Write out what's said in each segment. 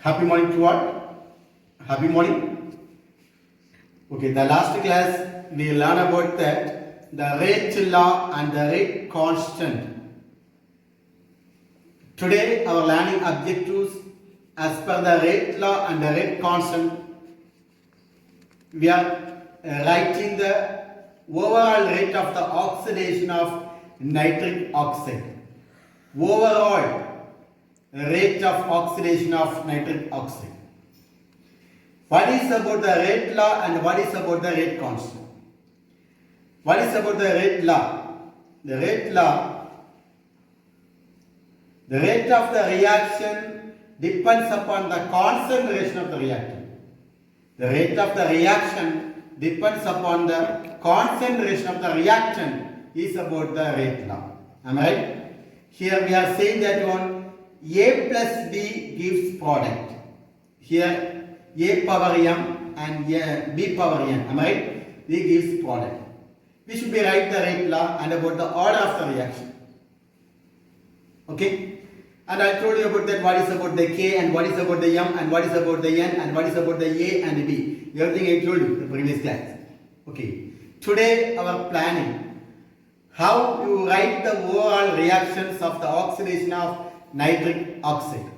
Happy morning to all. Happy morning. Okay, the last class we learned about the rate law and the rate constant. Today our learning objectives as per the rate law and the rate constant. We are writing the overall rate of the oxidation of nitric oxide. Overall rate of oxidation of nitric oxide. What is about the rate law and what is about the rate constant? What is about the rate law? The rate law, the rate of the reaction depends upon the concentration of the reactant. The rate of the reaction depends upon the concentration of the reactant is about the rate law. Am I right? Here we are saying that one A plus B gives product. Here A power m and B power n. Am I right? B gives product. We should be write the rate law and about the order of the reaction. Okay? And I told you about that what is about the K and what is about the M and what is about the N and what is about the A and B. Everything I told you in the previous class. Okay. Today our planning. How you write the overall reactions of the oxidation of nitric oxide.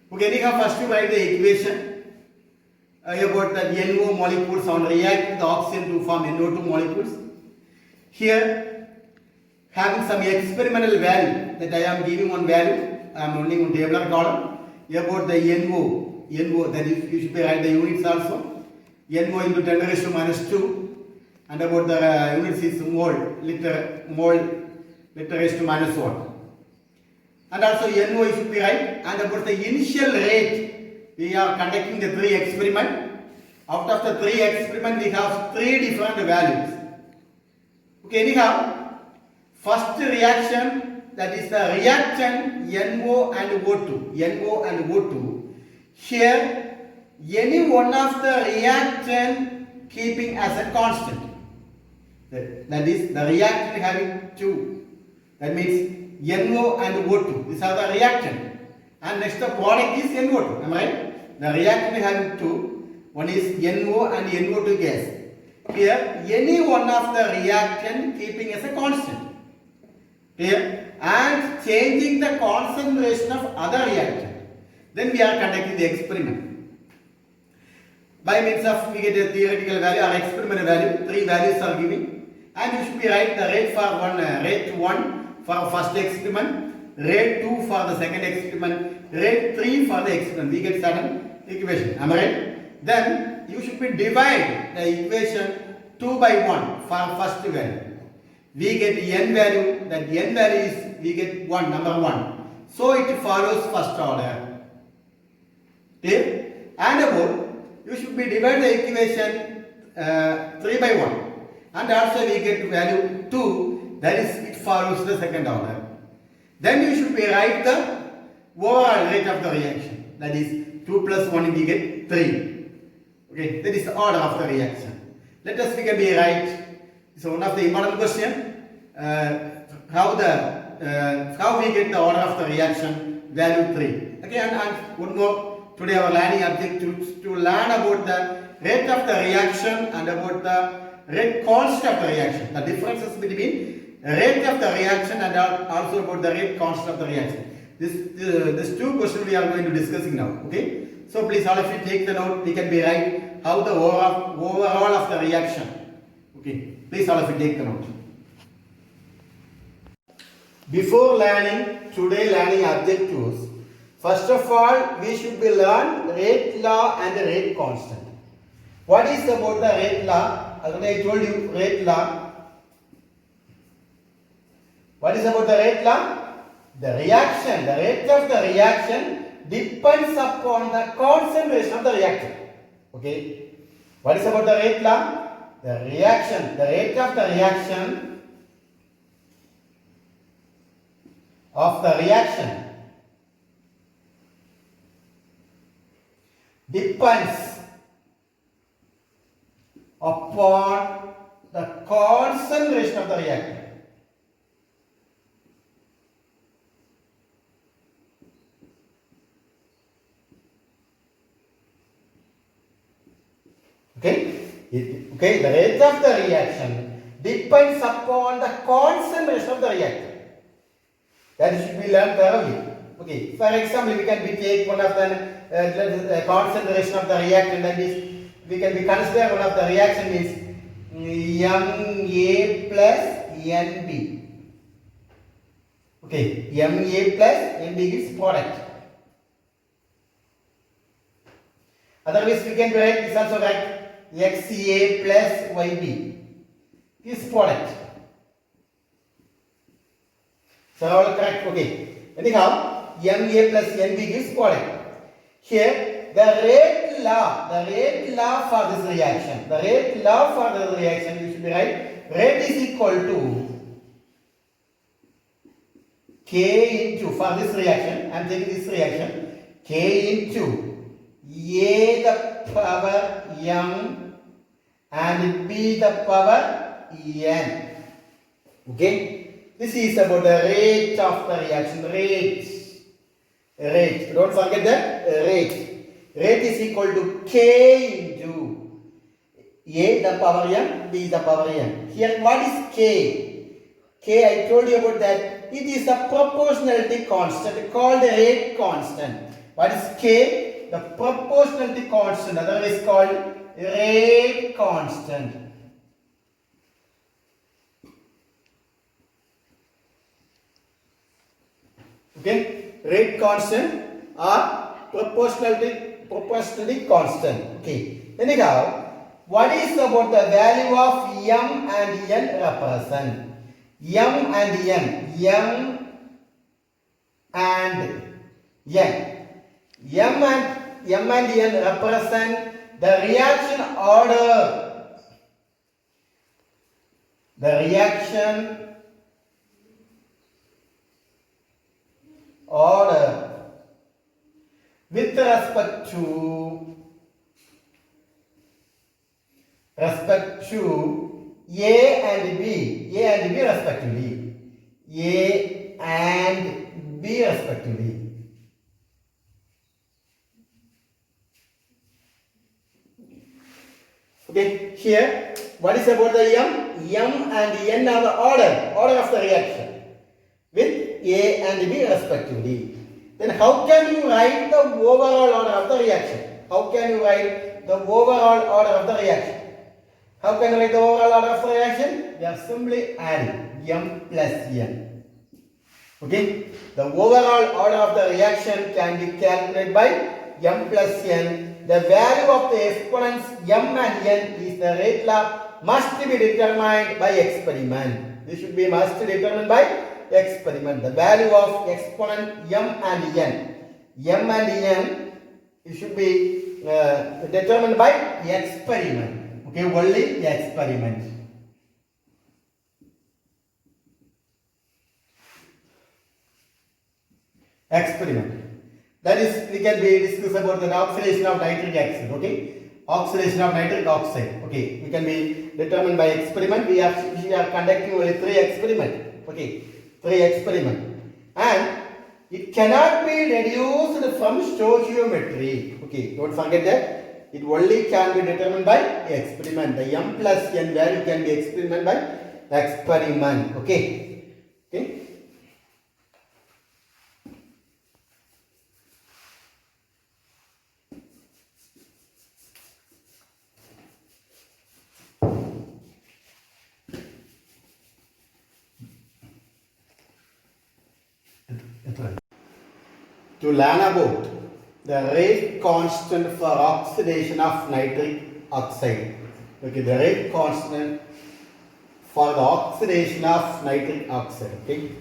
Okay, anyhow, first you write the equation about the NO molecules on react with the oxygen to form NO2 molecules. Here, having some experimental value that I am giving one value, I am only on tabular column about the NO that is, you should be write the units also. NO into 10 raised to minus 2 and about the units is mole raised to minus 1. And also NO should be right. And about the initial rate, we are conducting the 3 experiments. Out of the 3 experiments, we have 3 different values. Okay, anyhow, first reaction, that is the reaction NO and O2. NO and O2. Here, any one of the reaction keeping as a constant. That is the reactant having 2. That means NO and O2. These are the reactant. And next the product is NO2. Am I right? The reactant having 2. One is NO and NO2 gas. Here, any one of the reactant keeping as a constant. Here, and changing the concentration of other reactant. Then we are conducting the experiment. By means of we get a theoretical value or experimental value. 3 values are given. And you should be write the rate for rate 1 for first experiment, rate 2 for the second experiment, rate 3 for the experiment. We get certain equation. Am I right? Then you should be divide the equation 2 by 1 for first value. We get n value. That n value is we get 1, number 1. So it follows first order. Okay? And about you should be divide the equation 3 by 1. And also we get value 2, that is it follows the second order. Then you should be write the overall rate of the reaction. That is 2 plus 1 we get 3. Okay, that is the order of the reaction. Let us we can be write. So one of the important question, how we get the order of the reaction value 3. Okay, and one more. Today our learning objective is to learn about the rate of the reaction and about the rate constant of the reaction. The differences between rate of the reaction and also about the rate constant of the reaction. This 2 questions we are going to discussing now. Okay. So please all of you take the note. We can be write how the overall of the reaction. Okay. Please all of you take the note. Before learning today learning objectives, first of all we should be learn rate law and the rate constant. What is about the rate law? As I told you, rate law. What is about the rate law? The reaction, the rate of the reaction depends upon the concentration of the reactant. Okay. What is about the rate law? The reaction, the rate of the reaction depends upon the concentration of the reactant. Okay? Okay, the rate of the reaction depends upon the concentration of the reactant. That should be learned thoroughly. Okay, for example, we can take one of the concentration of the reactant, that is, we can be consider one of the reaction is Ma plus Nb. Okay, Ma plus Nb is product. Otherwise, we can write this also like Xa plus Yb is product. So all correct. Okay. Anyhow, Ma plus Nb gives product. Here, the rate law for this reaction, we should be right. Rate is equal to K into, for this reaction, I am taking this reaction, K into A the power M and B the power N. Okay. This is about the rate of the reaction. Rate. Don't forget that rate. Rate is equal to K into A the power M, B the power N. Here, what is K? K, I told you about that. It is a proportionality constant called rate constant. What is K? The proportionality constant, otherwise called rate constant. Okay, rate constant or proportionality constant. Okay. Anyhow, what is about the value of M and N represent? M and N. M and N represent the reaction order. The reaction order with respect to A and B respectively. A and B respectively. Okay, here what is about the M? M and N are the order of the reaction with A and B respectively. Then how can you write the overall order of the reaction? How can you write the overall order of the reaction? How can you write the overall order of the reaction? We are simply adding M plus N. Okay? The overall order of the reaction can be calculated by M plus N. The value of the exponents M and N is the rate law must be determined by experiment. This should be must be determined by experiment. The value of exponent M and N, it should be determined by experiment. Okay, only experiment. Experiment. That is, we can be discuss about the oxidation of nitric acid. Okay, oxidation of nitric oxide. Okay, we can be determined by experiment. We are conducting only 3 experiments. Okay, 3 experiments, and it cannot be reduced from stoichiometry. Okay, don't forget that it only can be determined by experiment. The M plus N value can be experiment by experiment. Okay, okay. To learn about the rate constant for oxidation of nitric oxide. Okay, the rate constant for the oxidation of nitric oxide. Okay,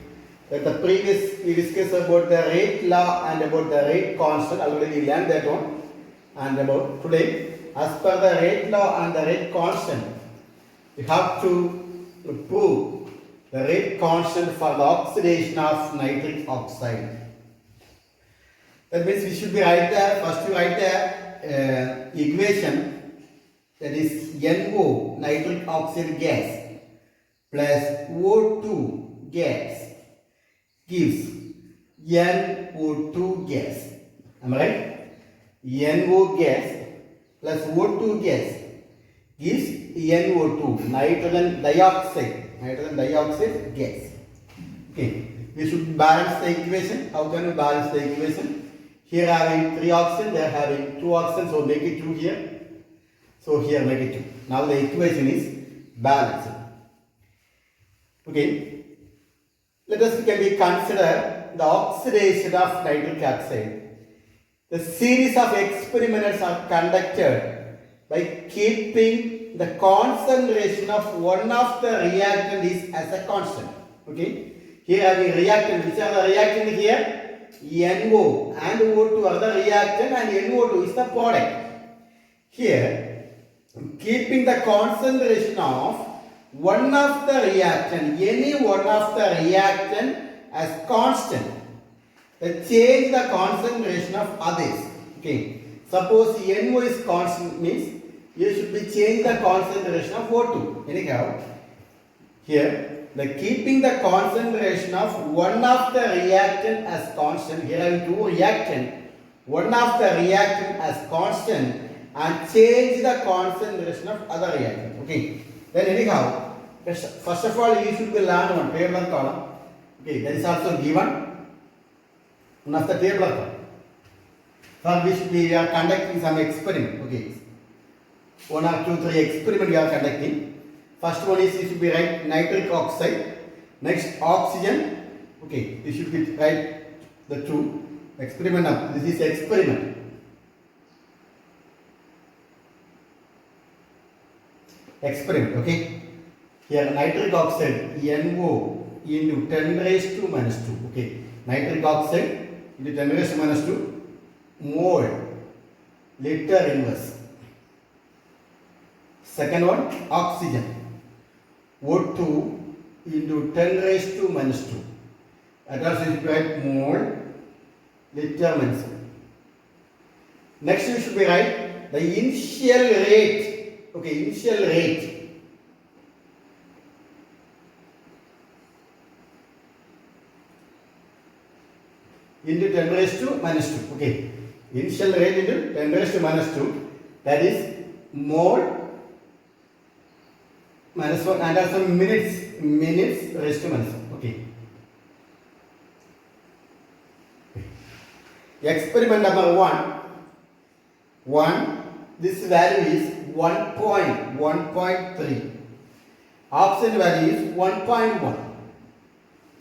at the previous we discussed about the rate law and about the rate constant. Already we learned that one. And about today, as per the rate law and the rate constant, we have to prove the rate constant for the oxidation of nitric oxide. That means we should be write there. First you write the equation, that is NO, nitric oxide gas, plus O2 gas gives NO2 gas. Am I right? NO gas plus O2 gas gives NO2, nitrogen dioxide gas. Okay, we should balance the equation. How can we balance the equation? Here having 3 oxygen, they are having 2 oxygen, so make it 2 here. So here make it 2. Now the equation is balanced. Okay, let us consider the oxidation of nitric oxide. The series of experiments are conducted by keeping the concentration of one of the reactant is as a constant. Okay, here having reactant. Which are the reactant here? NO and O2 are the reactant and NO2 is the product. Here, keeping the concentration of one of the reactant, any one of the reactant as constant, change the concentration of others. Okay, suppose NO is constant means you should be change the concentration of O2. Anyhow, here the keeping the concentration of one of the reactant as constant. Here I have 2 reactant, one of the reactant as constant and change the concentration of other reactant. Okay. Then anyhow, first of all you should be learn one table column. Okay, that is also given. One of the table column. For which we are conducting some experiment. Okay. 1 or 2, 3 experiment we are conducting. First one is you should be write nitric oxide. Next oxygen. Okay, you should be write the 2 experiment. Now this is experiment. Experiment. Okay. Here nitric oxide NO into 10 raised to minus 2. Okay. Nitric oxide into 10 raised to minus 2 mole liter inverse. Second one oxygen. O2 into 10 raised to minus 2. That also is write mole liter minus 1. Next you should be write the initial rate. Okay, initial rate. Into 10 raised to minus 2. Okay, initial rate into 10 raised to minus 2. That is mole minus 1 and also minutes raised to minus 1. Okay. Experiment number 1. This value is 1.3. Oxygen value is 1.1.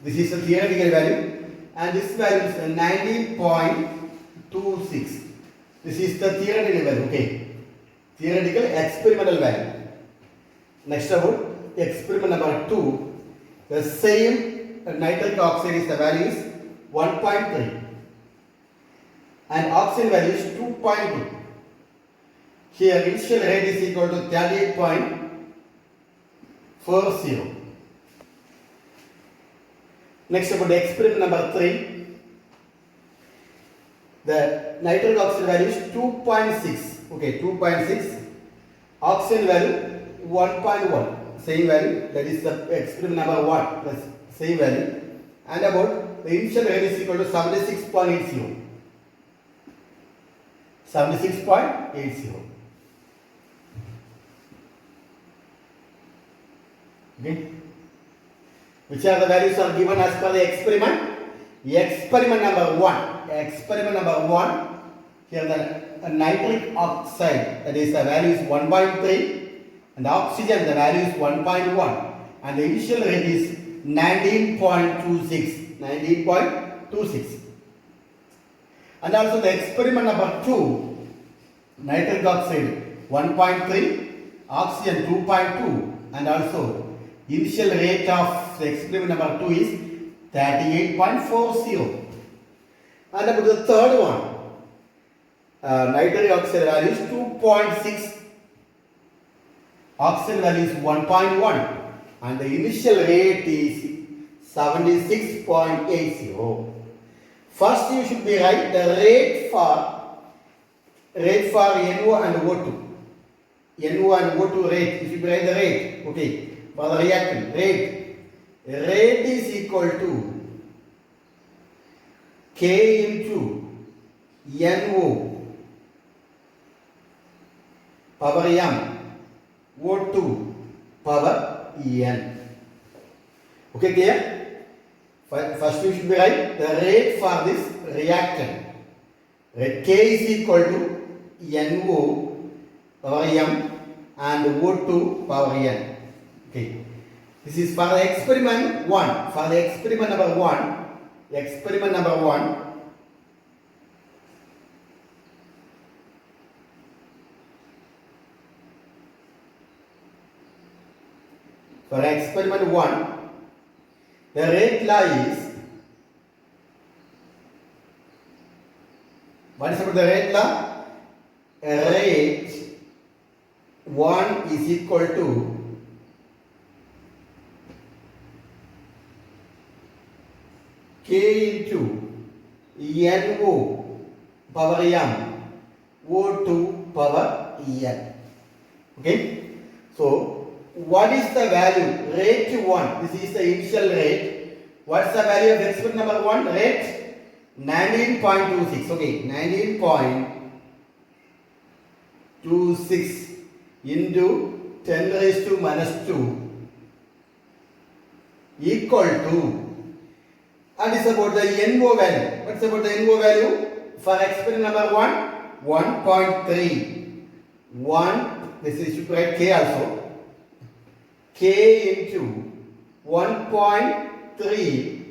This is the theoretical value and this value is 19.26. This is the theoretical value. Okay. Theoretical experimental value. Next about experiment number 2, the same nitric oxide is the value is 1.3 and oxygen value is 2.2. Here initial rate is equal to 38.40. Next about experiment number 3, the nitric oxide value is 2.6. Okay, 2.6. Oxygen value 1.1, same value, that is the experiment number 1 plus same value, and about the initial rate is equal to 76.80. 76.80. Okay. Which are the values are given as per the experiment? Experiment number 1. Experiment number 1. Here the nitric oxide, that is the value is 1.3. And the oxygen, the value is 1.1 and the initial rate is 19.26. And also the experiment number 2, nitric oxide 1.3, oxygen 2.2 and also initial rate of the experiment number 2 is 38.40. And about the third one, nitric oxide value is 2.6. Oxygen value is 1.1 and the initial rate is 76.80. First you should be write the rate for NO and O2. NO and O2 rate, you should write the rate. Okay, for the reactant rate is equal to K into NO power m O2 power n. Okay, clear? First you should be right. The rate for this reactant, right? K is equal to NO power m and O2 power n. Okay. This is for the experiment 1. For the experiment number 1, experiment number 1. For experiment 1, the rate law is, what is about the rate law? Rate 1 is equal to K into NO power m O2 power n. Okay. So what is the value? Rate 1. This is the initial rate. What's the value of experiment number 1? Rate 19.26. Okay, 19.26 into 10 raised to minus 2 equal to, and it's about the NO value. What's about the NO value? For experiment number 1, 1.3. 1, this is should write K also. K into 1.3,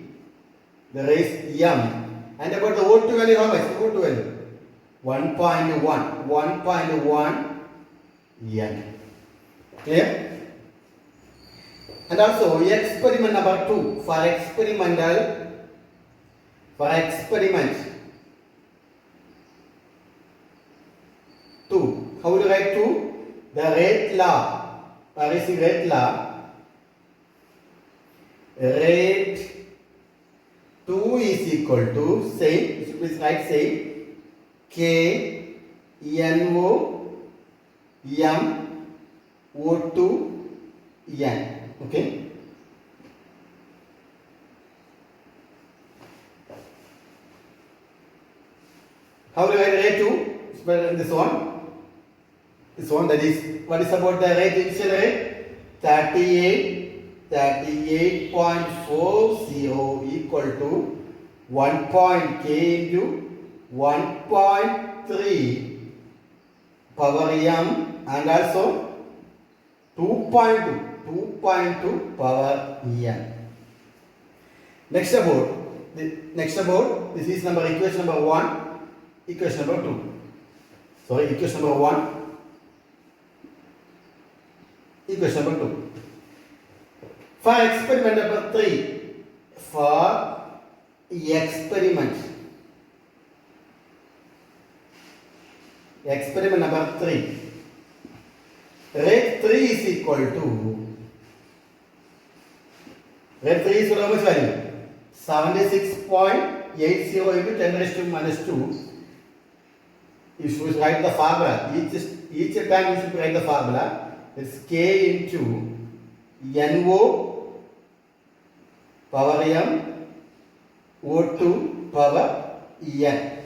the raise m. And about the O2 value, how much? O2 value 1.1 n. Clear? And also experiment number 2, for experiment 2. How do you write 2? The rate law. What is the rate law? Rate 2 is equal to, same, you should write same, K NO m O2 n. Okay. How do you write rate 2? This one. This one, that is, what is about the rate, initial rate? 38.40 equal to 1 point K into 1.3 power m and also 2.2 power n. Next about this is equation number 1, equation number 2. Sorry, equation number 1. Equation number 2. For experiment number 3, for experiment number 3, rate 3 is equal to, rate 3 is how much value? 76.80 into 10 raised to minus 2. You should write the formula. Each time you should write the formula. It's K into NO power m O2 power n.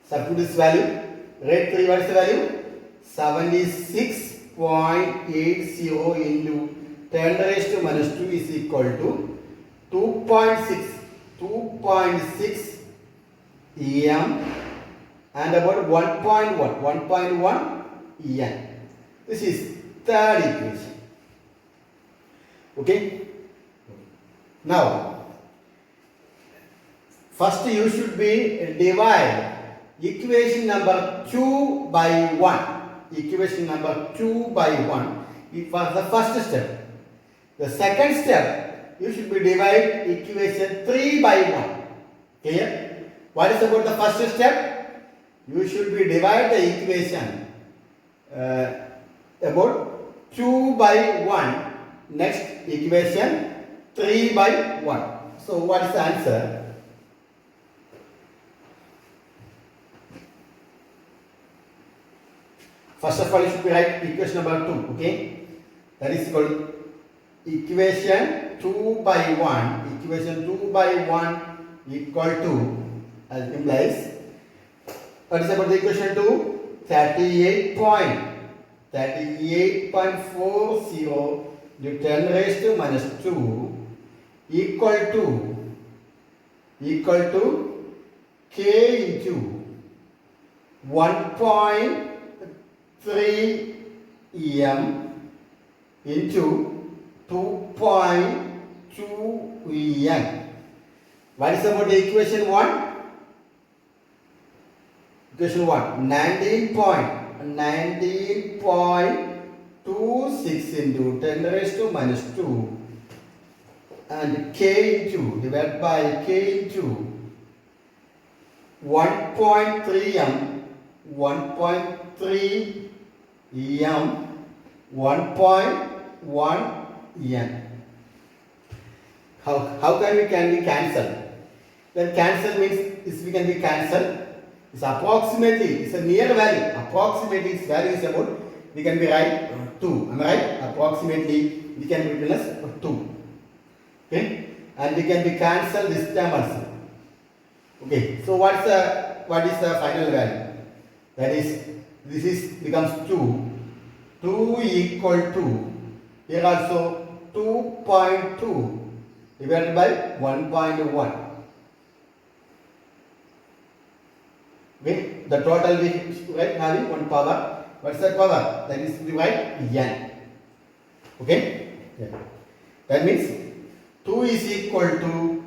Substitute this value. Rate 3, what is the value? 76.80 into 10 raised to minus 2 is equal to 2.6 m and about 1.1 n. This is third equation. Okay. Now, first you should be divide equation number 2 by 1. Equation number 2 by 1. It was the first step. The second step, you should be divide equation 3 by 1. Clear? What is about the first step? You should be divide the equation about 2 by 1. Next equation 3 by 1. So what is the answer? First of all, you should be write equation number 2. Okay, that is called equation 2 by 1. Equation 2 by 1 equal to, as implies, what is about the equation 2? 38.40 38.40 into 10 raised to minus 2 equal to k into 1.3 m into 2.2 n. What is about the equation 1? Equation 1, 19.26 into 10 raised to minus 2 and k into divided by k into 1.3 m 1.3 m 1.1 n. How can we cancel? Then cancel means this we can be cancelled. It's approximately, it's a near value. Approximately its value is about, we can be right 2. Am I right? Approximately we can be written as 2. Okay? And we can be cancelled this term also. Okay, so what is the final value? That is, this is becomes 2. 2 equal to, here also 2.2 divided by 1.1. Okay, the total we write having one power. What's that power? That is we write n. Okay? Yeah. That means 2 is equal to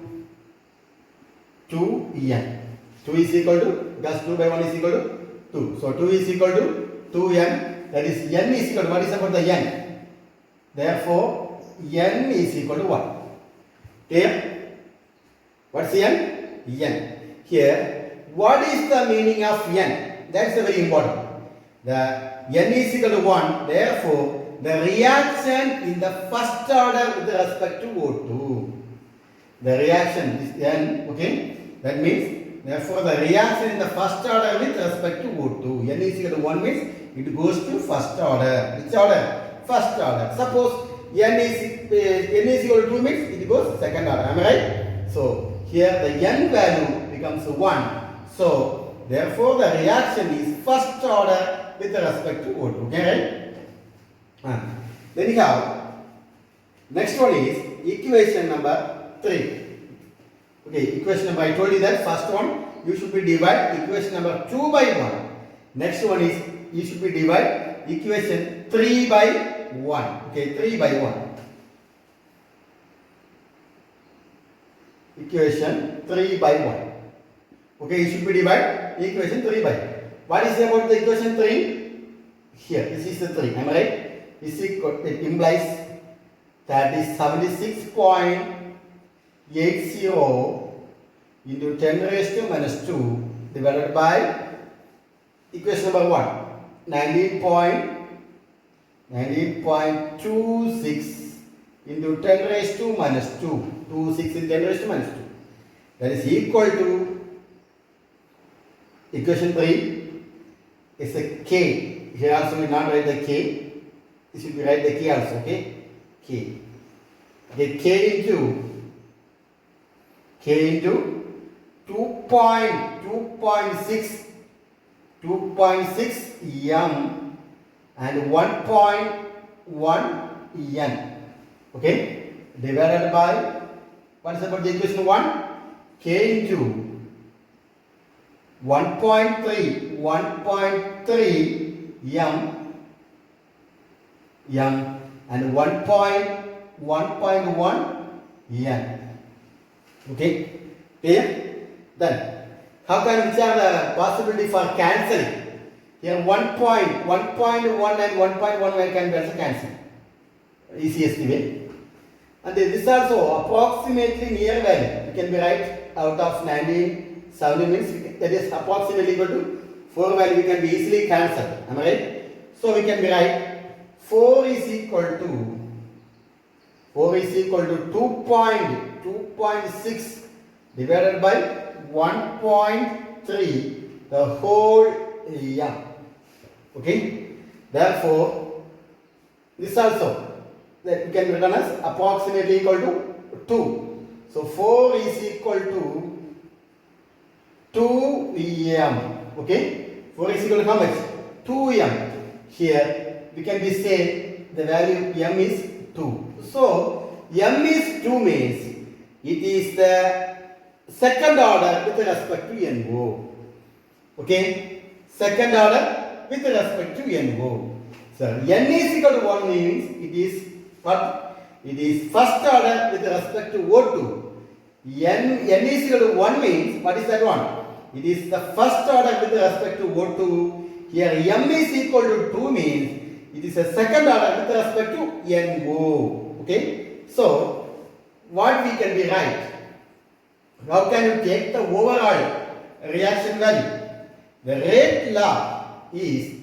2n. 2 is equal to, because 2 by 1 is equal to 2. So 2 is equal to 2n. That is n is equal to, what is about the n? Therefore, n is equal to 1. Clear? What's n? N. Here, what is the meaning of n? That's very important. The n is equal to 1. Therefore, the reaction in the first order with respect to O2. The reaction is n. Okay? That means, therefore, the reaction in the first order with respect to O2. N is equal to 1 means it goes to first order. Which order? First order. Suppose n is equal to 2 means it goes second order. Am I right? So, here the n value becomes 1. So, therefore, the reaction is first order with respect to O2. Okay, right? Then you have next one is equation number 3. Okay, equation number, I told you that first one you should be divide equation number 2 by 1. Next one is you should be divide equation 3 by 1. Okay, 3 by 1. Equation 3 by 1. Okay, you should be divide equation 3 by. What is about the equation 3? Here, this is the 3. Am I right? This equal, it implies that is 76.80 into 10 raised to minus 2 divided by equation number 1. 19.26 into 10 raised to minus 2. 26 into 10 raised to minus 2. That is equal to equation 3 is a k. Here also we not write the k. This should be write the k also. Okay, k. Okay, k into 2.6 m and 1.1 n. Okay, divided by, what is about the equation 1? K into 1.3 m and 1.1 n. Okay, clear? Then how can we have the possibility for cancelling? Here 1.1 and 1.1 can be also cancelled. Easiest way. And this also approximately near value. You can be right out of 1970 means that is approximately equal to 4 value we can be easily cancelled. Am I right? So we can be right 4 is equal to 2.6 divided by 1.3 the whole m. Okay, therefore this also that we can written as approximately equal to 2. So 4 is equal to 2 m. Okay, 4 is equal to how much? 2 m. Here we can be say the value m is 2. So m is 2 means it is the second order with respect to NO. Okay, second order with respect to NO. So n is equal to 1 means it is what? It is first order with respect to O2. N is equal to 1 means what is that one? It is the first order with respect to O2. Here m is equal to 2 means it is a second order with respect to NO. Okay. So what we can be write? How can you take the overall reaction value? The rate law is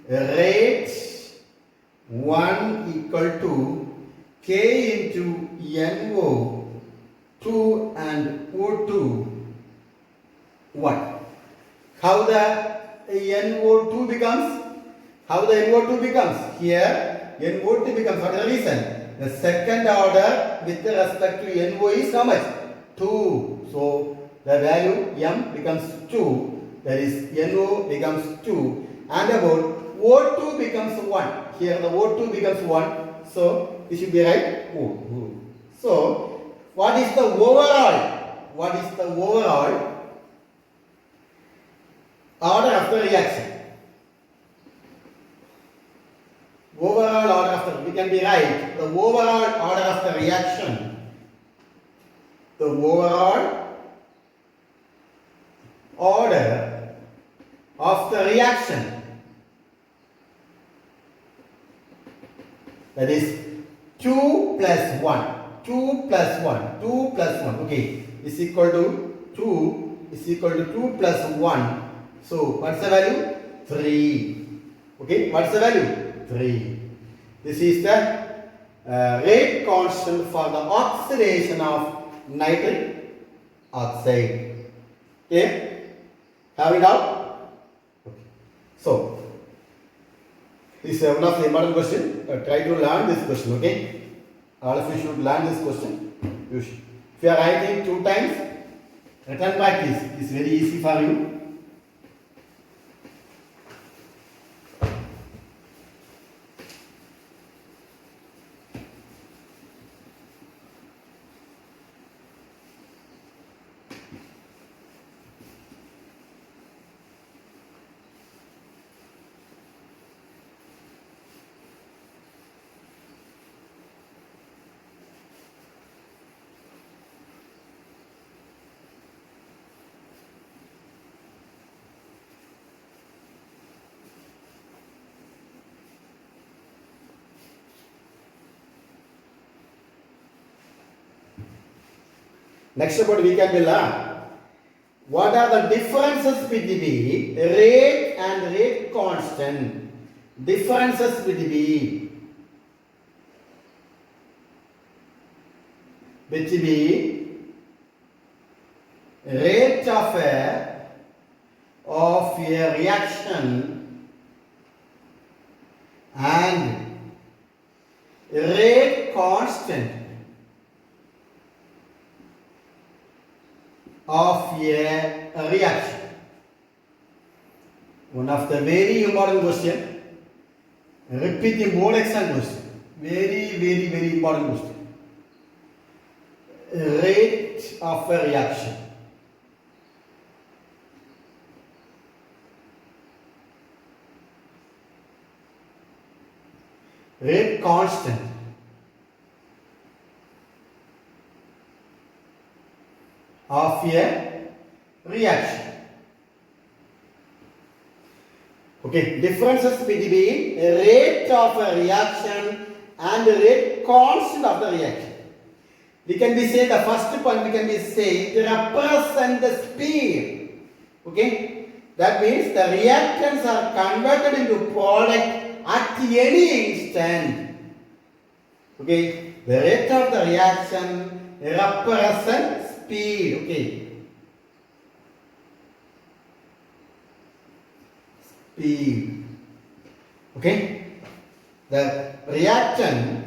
rate 1 equal to K into NO2 and O2 1. How the NO2 becomes? How the NO2 becomes? Here NO2 becomes, what is the reason? The second order with respect to NO is how much? 2. So the value M becomes 2. That is NO becomes 2. And about O2 becomes 1. Here the O2 becomes 1. So this should be right. O. So what is the overall? What is the overall order of the reaction? Overall order of the, we can be right. The overall order of the reaction. The overall order of the reaction. That is 2 plus 1. 2 plus 1. 2 plus 1. Okay. Is equal to 2 is equal to 2 plus 1. So what's the value? 3. Okay. What's the value? 3. This is the rate constant for the oxidation of nitric oxide. Okay. Have it out? Okay. So this is one of the important question. Try to learn this question. Okay. All of you should learn this question. If you are writing 2 times, return practice is very easy for you. Next about we can learn what are the differences between rate and rate constant. Differences between rate of a reaction and rate constant of a reaction. One of the very important question, repeating board exam question, very important question. Rate of a reaction. Rate constant of a reaction. Okay, differences between rate of a reaction and rate constant of the reaction. We can be say the first point we can be say to represent the speed. Okay, that means the reactants are converted into product at any instant. Okay, the rate of the reaction represents speed. Okay, speed. Okay, the reactant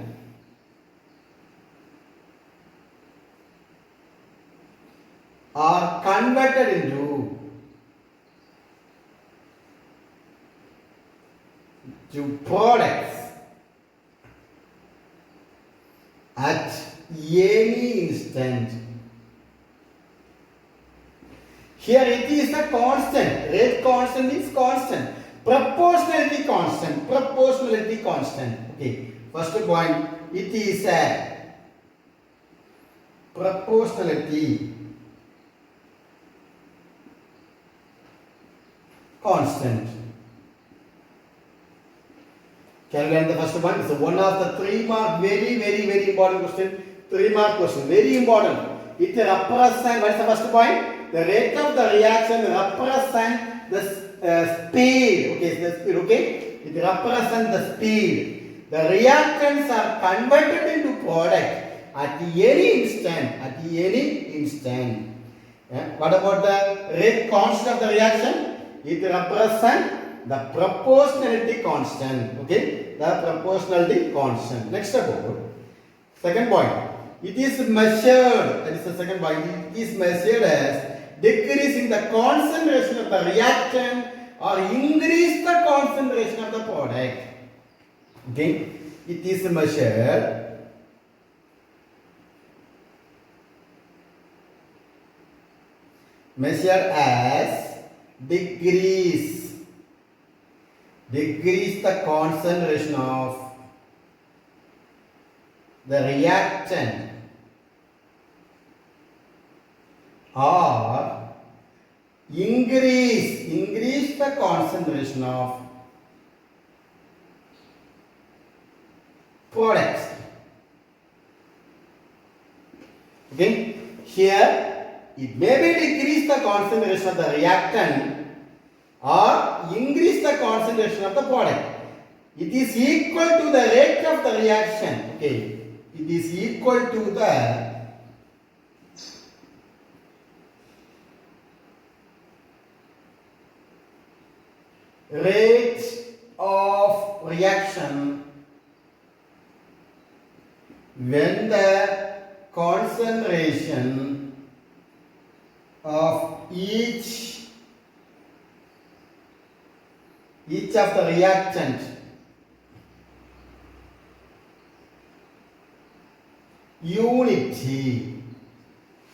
are converted into products at any instant. Here it is a constant. Rate constant is constant. Proportionality constant. Proportionality constant. Okay. First point. It is a proportionality constant. Can you learn the first one? So one of the 3 mark, very important question. 3 mark question, very important. It represents, what is the first point? The rate of the reaction represents the speed. Okay, the speed. Okay, it represents the speed. The reactants are converted into product at any instant. At any instant. Yeah. What about the rate constant of the reaction? It represents the proportionality constant. Okay, the proportionality constant. Next about second point. It is measured. That is the second point. It is measured as decrease in the concentration of the reactant or increase the concentration of the product. Okay, it is measured as decrease the concentration of the reactant or increase the concentration of products. Okay, here it may be decrease the concentration of the reactant or increase the concentration of the product. It is equal to the rate of the reaction. Okay, it is equal to the rate of reaction when the concentration of each of the reactant unity.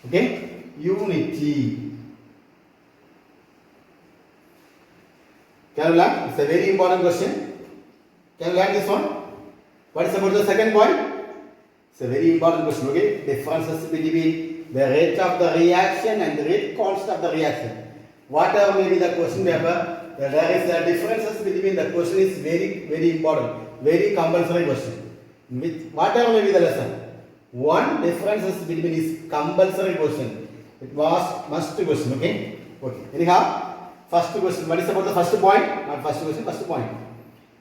Okay, unity. Can you learn? It's a very important question. Can you learn this one? What is about the second point? It's a very important question. Okay, differences between the rate of the reaction and the rate constant of the reaction. Whatever may be the question paper, there is a differences between the question is very important, very compulsory question. With whatever may be the lesson, one differences between is compulsory question. It was must question. Okay. Okay. Anyhow, first question. What is about the first point? Not first question. First point.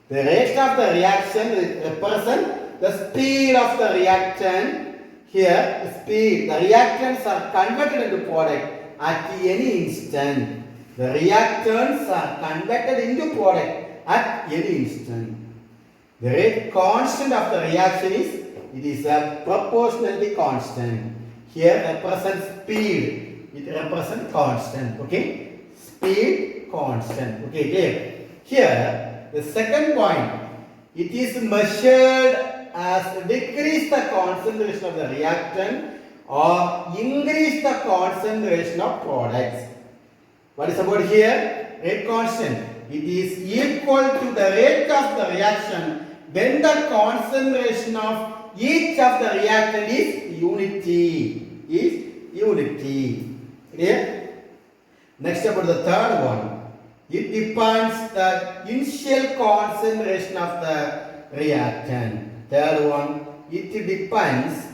The rate of the reaction represents the speed of the reactant. Here, the speed. The reactants are converted into product at any instant. The reactants are converted into product at any instant. The rate constant of the reaction is a proportionality constant. Here represents speed. It represents constant. Okay, speed constant. Okay, clear. Here the second point. It is measured as decrease the concentration of the reactant or increase the concentration of products. What is about here? Rate constant. It is equal to the rate of the reaction when the concentration of each of the reactant is unity. Clear? Next about the third one. It depends the initial concentration of the reactant. Third one. It depends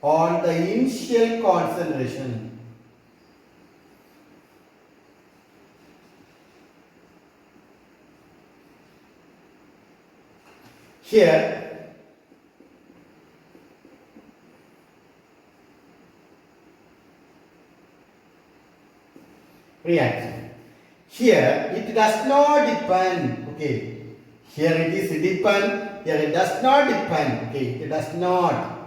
on the initial concentration. Here reaction. Here it does not depend. Okay. Here it is depend. Here it does not depend. Okay. It does not.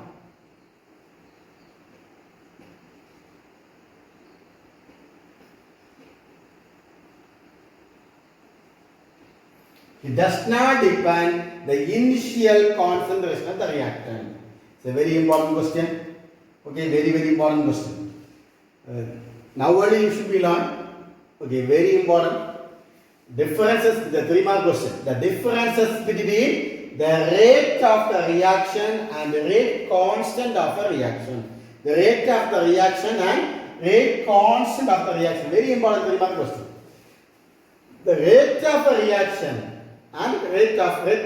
It does not depend the initial concentration of the reactant. It's a very important question. Okay, very important question. Now only you should be learned. Okay, very important. Differences, the 3-mark question. The differences between the rate of the reaction and the rate constant of the reaction. The rate of the reaction and rate constant of the reaction. Very important 3-mark question. The rate of the reaction and rate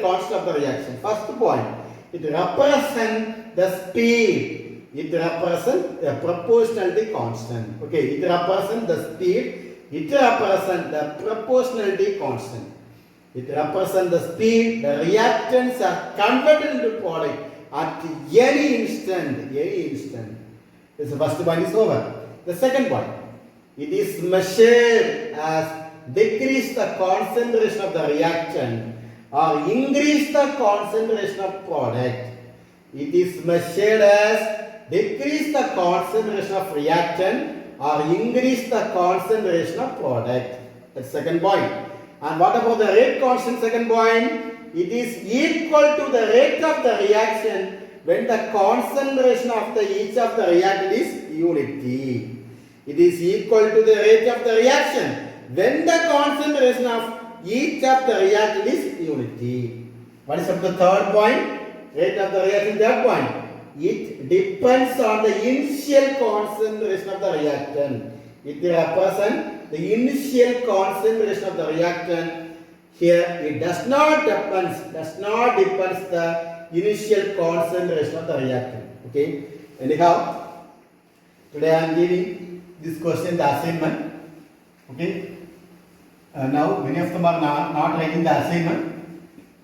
constant of the reaction. First point, it represents the speed. It represents the proportionality constant. Okay, it represents the speed. It represents the proportionality constant. It represents the speed. The reactants are converted into product at any instant. Any instant. This the first point is over. The second point, it is measured as decrease the concentration of the reactant or increase the concentration of product. It is measured as decrease the concentration of reactant or increase the concentration of product. That's second point. And what about the rate constant? Second point, it is equal to the rate of the reaction when the concentration of each of the reactant is unity. It is equal to the rate of the reaction when the concentration of each of the reactant is unity. What is the third point? Rate of the reaction, third point. It depends on the initial concentration of the reactant. It represents the initial concentration of the reactant. Here it does not depends the initial concentration of the reactant. Okay. Anyhow, today I am giving this question the assignment. Okay. Now many of them are not writing the assignment.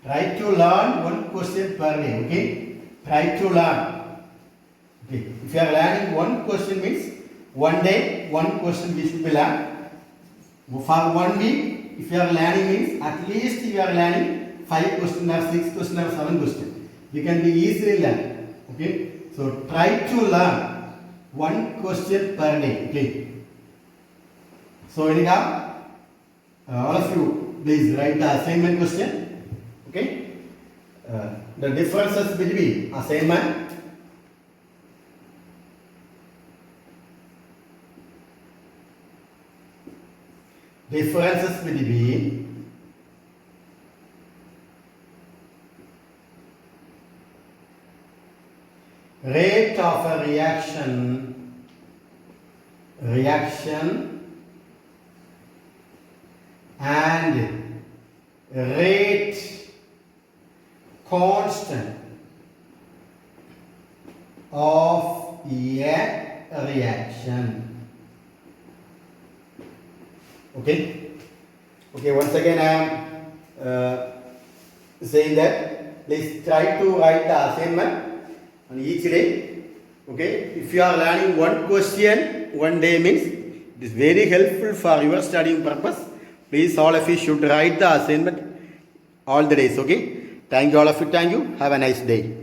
Try to learn one question per day. Okay. Try to learn. Okay. If you are learning one question means one day one question we should be learned. For 1 week, if you are learning means at least you are learning 5 questions or 6 questions or 7 questions. You can be easily learn. Okay. So try to learn one question per day. Okay. So anyhow, all of you please write the assignment question. Okay. The differences between assignment between rate of a reaction and rate constant of a reaction. Okay. Okay. Once again, I am saying that please try to write the assignment on each day. Okay. If you are learning one question one day means it is very helpful for your studying purpose. Please, all of you should write the assignment all the days. Okay. Thank you, all of you. Thank you. Have a nice day.